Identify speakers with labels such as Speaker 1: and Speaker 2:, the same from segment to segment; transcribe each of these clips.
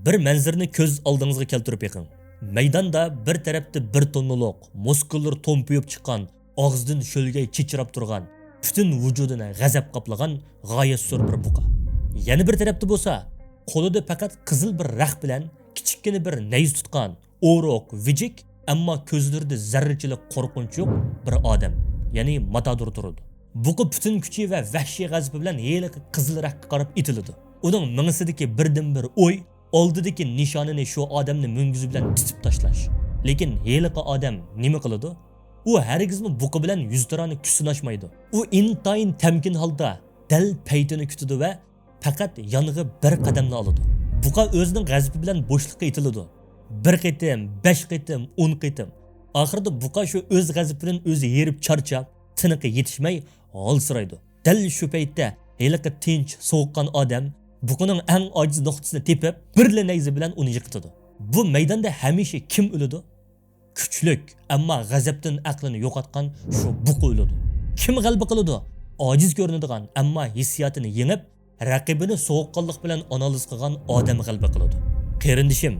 Speaker 1: Bir manzarni ko'z oldingizga keltirib yiqing. Maydonda bir tarafda bir tonliq, muskullar to'mpiyib chiqqan, og'zidan sho'lgay chichirab turgan, butun vujudini g'azab qoplagan g'oyat zo'r bir buqa. Yana bir tarafda bo'lsa, qo'lida faqat qizil bir rax bilan kichikkina bir nayz tutgan, o'roq, vijik, ammo ko'zlarida zarrachilik qo'rqinch yo'q bir odam, ya'ni Matador turadi. Buqa butun kuchi va vahshiy g'azabi bilan heliqi qizil raxga qarab itiladi. Uning mingsidagi birdan bir o'y oldidagi nishonini shu odamni mungizi bilan titib tashlash. Lekin heliqi odam nima qiladi? U hargizmi buqa bilan yuztarani kusinashmaydi. U intayin tamkin holda dal paytini kutadi va faqat yoniga bir qadamni oladi. Buqa o'zining g'azabi bilan bo'shliqqa itiladi. Bir qitim, 5 qitim, 10 qitim. Oxirida buqa shu o'z g'azabidan o'zi yerib charchab, tiniqi yetishmay holsiraydi. Dal shu paytda heliqi tinch, sovuqqan odam buqaning eng ojiz nuqtasini tepib, birla nayzi bilan uni yiqitadi. Bu maydonda hamisha kim o'ladi? Kuchlik, ammo g'azabdan aqlini yo'qotgan shu buqa o'ladi. Kim g'alaba qiladi? Ojiz ko'rinadigan, ammo hissiyotini yengib, raqibini sovuqqonlik bilan analiz qilgan odam g'alaba qiladi. Qarindishim,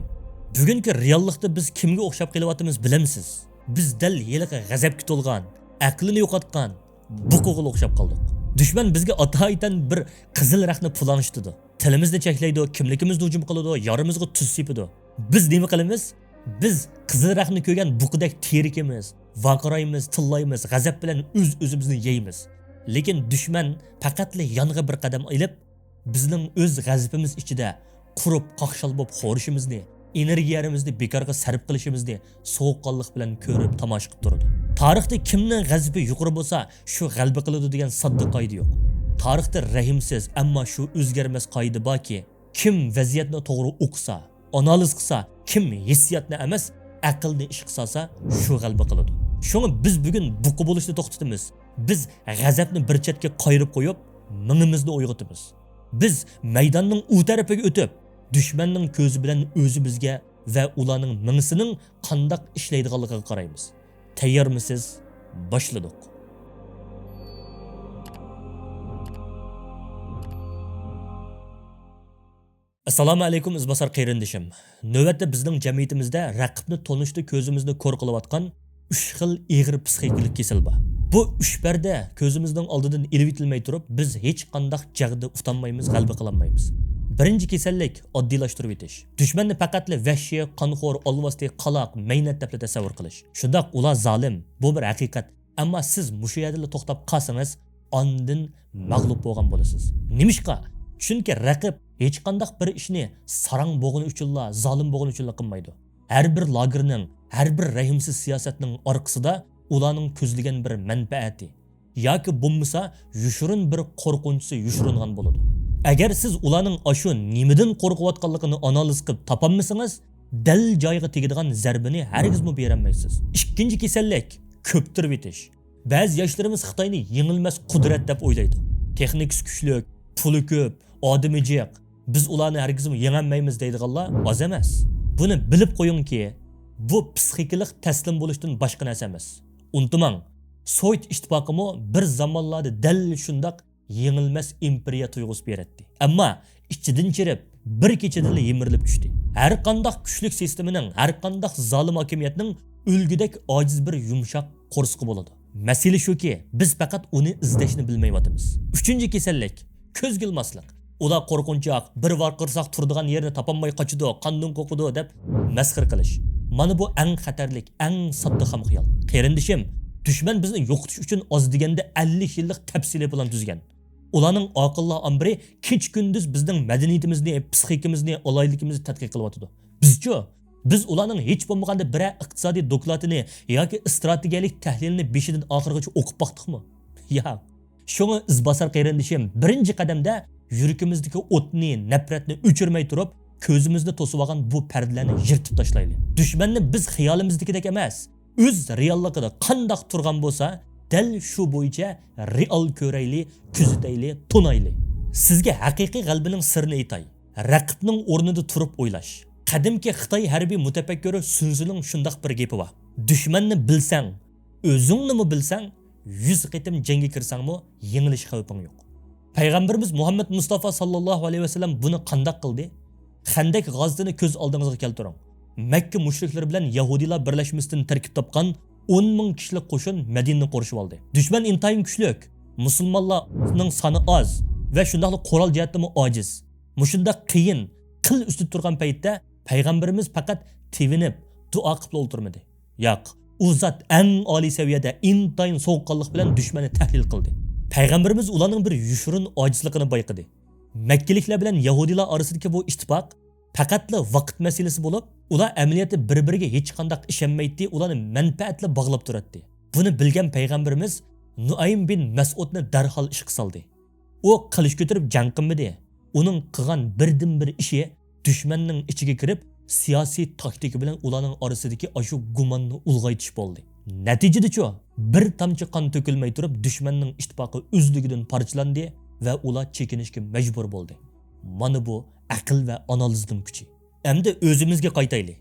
Speaker 1: bugungi reallikda biz kimga o'xshab qelyapmiz bilamsiz? Biz dal heliqi g'azabga to'lgan, aqlini yo'qotgan buqaga o'xshab qoldik. Düşman bizga atoydan bir qizil raqni pulanishtirdi. Tilimizni cheklaydi, kimligimizni hujum qiladi, yorimizga tuz sepadi. Biz nima qilamiz? Biz qizil raqni ko'rgan buqadak terikimiz, vaqiraymiz, tillaymiz, g'azab bilan o'z-o'zimizni yeymiz. Lekin düşman faqatli yonga bir qadam ilib, bizning o'z g'azabimiz ichida qurib qaqshal bo'lib xo'rishimizni, energiyamizni bekorga sarf qilishimizni sovuqqonlik bilan ko'rib tomosha qilib turadi. Tarixda kimning g'azabi yuqori bo'lsa, shu g'alaba qiladi degan sodda qoida yo'q. Tarixda rahimsiz, ammo shu o'zgarmas qoida borki, kim vaziyatni to'g'ri o'qisa, analiz qilsa, kim hissiyotni emas, aqlni ish qilsa, shu g'alaba qiladi. Shuni biz bugun buqa bo'lishni to'xtatamiz. Biz g'azabni bir chetga qo'yib qo'yib, mingimizni uyg'otamiz. Biz maydonning u tarafiga o'tib, düşmanning ko'zi bilan o'zimizga va ularning mingisining qandoq ishlaydiganligiga qaraymiz. Tayyormisiz? Boshladik. Assalomu alaykum izbosar qarindishim. Navbatda bizning jamiyatimizda raqibni tonishda ko'zimizni ko'r qilayotgan 3 xil ig'ir psixikalik kasal bor. Bu 3 barda ko'zimizning oldidan ilib itilmay turib, biz hech qanday jag'da utanmaymiz, g'alaba qilolmaymiz. Birinchi kasallik oddiylaştırib etish. Düşmanni faqatli vahshiy, qonxo'r, olvasti, qaloq, maynat deb tasavvur qilish. Shundoq ular zolim, bu bir haqiqat. Ammo siz mushu yerda to'xtab qolsangiz, ondan mag'lub bo'lgan bo'lasiz. Nimishqa? Chunki raqib hech qanday bir ishni sarang bo'lgani uchunla, zolim bo'lgani uchunla qilmaydi. Har bir lagerning, har bir rahimsiz siyosatning orqasida ularning ko'zlagan bir manfaati yoki bo'lmasa yushurin bir qo'rqinchi yushiringan bo'ladi. Agar siz ularning ashu nimadan qo'rqayotganligini analiz qilib topolmasangiz, dal joyiga tegadigan zarbini hargizmi berolmaysiz. Ikkinchi kasallik ko'ptirib etish. Ba'zi yoshlarimiz Xitoyni yengilmas qudrat deb o'ylaydi. Texnikasi kuchli, puli ko'p, odami jiq. Biz ularni hargizmi yengolmaymiz deydiganlar oz emas. Buni bilib qo'yingki, bu psixikalik taslim bo'lishdan boshqa narsa emas. Unutmang, Sovet ittifoqimi bir zamonlarda dal shundoq yengilmas imperiya tuyg'usi berdi. Ammo ichidan chirib, bir kechada yemirilib tushdi. Har qanday kuchlik sistemining, har qanday zolim hokimiyatning o'lgudek ojiz bir yumshoq qo'rsqi bo'ladi. Masala shuki, biz faqat uni izlashni bilmayotimiz. Uchinchi kasallik ko'z gilmaslik. Ular qo'rqinchoq, bir varqirsoq turadigan yerni topolmay qochidi, qondan qo'qidi deb masxir qilish. Mana bu eng xatarlik, eng sodda xomxiyol. Qarindishim, düşman bizni yo'qotish uchun oz deganda 50 yillik tafsili bilan tuzgan. Ularning aqlli amri kech kunduz bizning madaniyatimizni, psixikamizni, olayligimizni tadqiq qilyotdi. Biz ularning hech bo'lmaganda bir iqtisodiy dokladini yoki strategiyalik tahlilini beshidan oxirigacha o'qib baqdikmi? Yo'q. Shuni izbosar qarindishim, birinchi qadamda yuragimizdagi o'tni, nafratni o'chirmay turib, ko'zimizni to'sib olgan bu pardalarni yirtib tashlaylik. Düşmanni biz xiyolimizdagidek emas, o'z realligida qandoq turgan bo'lsa, dal shu bo'yicha real ko'rayli, kuzatayli, tonayli. Sizga haqiqiy g'albining sirrini aytay. Raqibning o'rnida turib o'ylash. Qadimki Xitoy harbiy mutafakkiri Sun Tzuning shundoq bir gapi bor. Düşmanni bilsang, o'zingni bilsang, 100 qitim jangga kirsangmi, yengilish xavfing yo'q. Payg'ambarimiz Muhammad Mustafa sallallohu alayhi vasallam buni qandoq qildi? Xandak g'azotini ko'z oldingizga keltiring. Makka mushriklari bilan Yahudilar birlashmasidan tarkib topgan 10 ming kishilik qo'shin Madinani qo'rishib oldi. Dushman intayin kuchli. Musulmonlarning soni oz va shundaqli qoral jihatdan ojiz. Mushunda qiyin, qil ustida turgan paytda payg'ambarimiz faqat tevinib, duo qilib o'tirmadi. Yo'q, u zot eng oliy saviyada intayin sovuqqonlik bilan dushmanni tahlil qildi. Payg'ambarimiz ularning bir yushurun ojizligini bayqadi. Makkaliklar bilan Yahudilar orasidagi bu ittifoq faqatla vaqt masalasi bo'lib, ular amaliyotda bir-biriga hech qanday ishonmaydi, ularni manfaatla bog'lab turadi. Buni bilgan payg'ambarimiz Nuaym bin Mas'udni darhol ishga soldi. U qilich ko'tarib jang qilmadi. Uning qilgan birdan-bir ishi dushmanning ichiga kirib, siyosiy taktika bilan ularning orasidagi ashu gumonni ulg'aytish bo'ldi. Natijada-chu, bir tomchi qon to'kilmay turib dushmanning ittifoqi o'zligidan parchalandi va ular chekinishga majbur bo'ldi. Mana bu aql va analizning kuchi. Endi o'zimizga qaytaylik.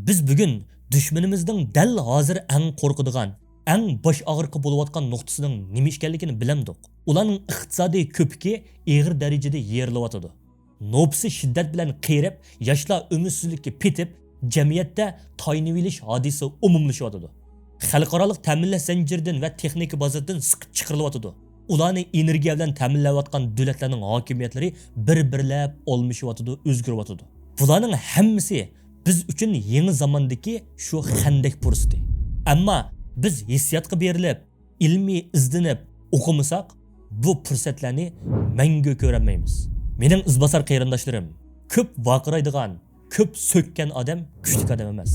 Speaker 1: Biz bugun dushmanimizning dal hozir eng qo'rqadigan, eng bosh og'riqi bo'layotgan nuqtasining nima ekanligini bilamdik. Ularning iqtisodiy ko'piki og'ir darajada yerilyotdi. Nopsi shiddat bilan qeyrib, yoshlar umidsizlikka petib, jamiyatda tayinilish hodisi umumlashyotdi. Xalqaro ta'minlash zanjiridan va texnika bozoridan siqib chiqarilyotdi. Ularni energiya bilan ta'minlayotgan davlatlarning hokimiyatlari bir-birlab olmishyotdi, o'zgaryotdi. Bularning hammasi biz uchun yangi zamondagi shu xandak fursati. Ammo biz hissiyotga berilib, ilmiy izlanib o'qimasak, bu fursatlarni mangu ko'rolmaymiz. Mening izbosar qarindoshlarim, ko'p vaqiraydigan, ko'p so'kkan odam kuchli odam emas.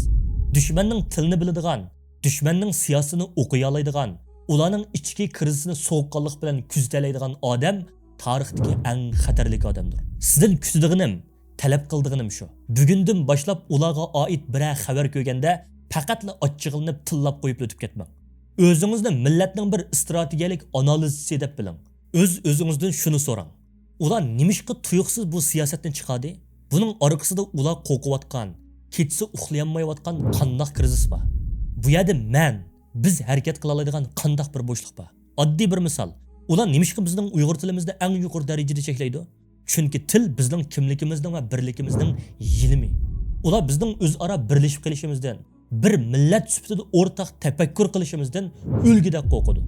Speaker 1: Dushmanning tilini biladigan, dushmanning siyosatini o'qiy oladigan, ularning ichki krizini sovuqqonlik bilan kuzalaydigan odam tarixdagi eng xatarli odamdir. Sizdan kutadiganim, talab qildiganim shu. Bugundan boshlab ularga oid biror xabar ko'rganda faqatla ochchig'inib tillab qo'yib o'tib ketmang. O'zingizni millatning bir strategik analizchisi deb biling. O'z-o'zingizdan shuni so'rang. Ular nimishqa tuyuqsiz bu siyosatdan chiqadi? Buning orqasida ular qo'rqayotgan, kechsa uxlayolmayotgan qandoq krizis bor? Bu yerda biz harakat qila oladigan qandoq bir bo'shliq bor? Oddiy bir misol. Ular nimishqa bizning Uyg'ur tilimizda eng yuqori darajada cheklaydi? Chunki til bizning kimligimizning va birligimizning yilimi. Ular bizning o'zaro birlashib qolishimizdan, bir millat sifatida o'rtaq tafakkur qilishimizdan o'lgidek qo'rqadi.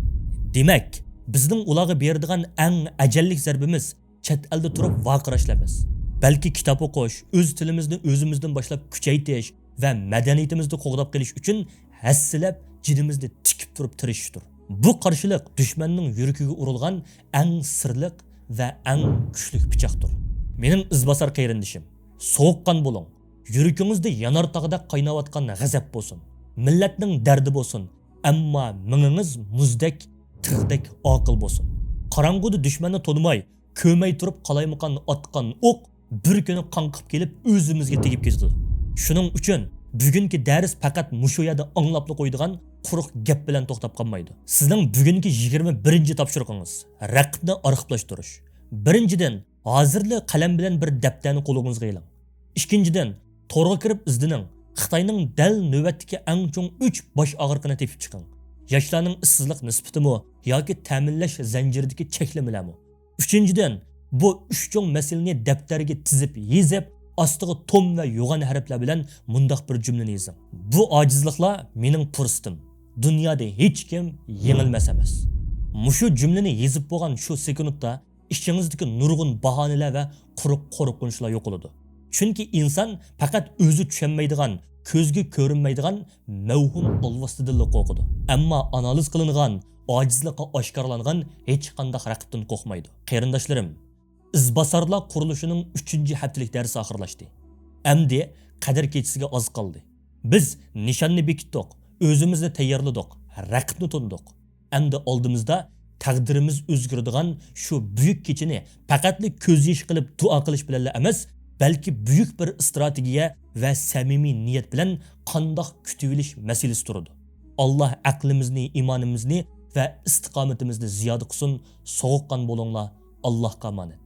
Speaker 1: Demak, bizning ularga beradigan eng ajallik zarbimiz chet elda turib vaqirashlarimiz. Balki kitob o'qish, o'z tilimizni o'zimizdan boshlab kuchaytirish va madaniyatimizni qo'g'dab qilish uchun hassilab jinimizni tikib turib tirishishdir. Bu qarshilik dushmanning yuragiga urilgan eng sirliq va eng kuchli pichoqdir. Mening izbosar qarindishim, sovuqqon bo'ling. Yuragingizda yanar tog'da qaynayotgan g'azab bo'lsin. Millatning dardi bo'lsin, ammo minginiz muzdek, tig'dek oqil bo'lsin. Qorong'uda dushmanni to'nmay, ko'may turib qalaymaqan otgan o'q bir kuni qanqib kelib o'zimizga tegib ketadi. Shuning uchun bugungi dars faqat mushu yerda anglabli qo'ydigan quruq gap bilan to'xtab qolmaydi. Sizning bugungi 21-topshiriqingiz raqibni arxivlashtirish. Birinchidan, hozirli qalam bilan bir daftarni qo'lingizga oling. Ikkinchidan, to'g'ri kirib izdining. Xitoyning dal navbatdagi eng chong 3 bosh og'riqini tepib chiqing. Yoshlarning ishsizlik nisbatimi yoki ta'minlash zanjiridagi cheklamalarmi? Uchinchidan, bu 3 chong masalani daftarga tizib, yezib, ostiga tom va yo'g'on harflar bilan mundoq bir jumlani yozing. Bu ojizliklar mening fursatim. Dunyoda hech kim yengilmas emas. Mushu jumlani yezib bo'lgan shu sekundda ishingizdagi nurg'un bahonalar va quruq qo'rqinchlar yo'qoladi. Chunki inson faqat o'zi tushunmaydigan, ko'zga ko'rinmaydigan mavhum olvasidan qo'rqadi. Ammo analiz qilingan, ojizlikqa oshkorlangan hech qanday raqibdan qo'rqmaydi. Qarindoshlarim, izbosarlar qurilishining 3-haftalik darsi oxirlashdi. Endi qadr kechisiga oz qoldi. Biz nishonni bekitdik, o'zimizni tayyorladik, raqibni tundik. Endi oldimizda taqdirimiz o'zgaradigan shu buyuk kechini faqatli ko'z yosh qilib duo qilish bilan emas, balki buyuk bir strategiya va samimiy niyat bilan qandoq kutib olish masalasi turadi. Alloh aqlimizni, iymonimizni va istiqomatimizni ziyoda qilsin. Sovuqqon bo'linglar. Allohga omonat.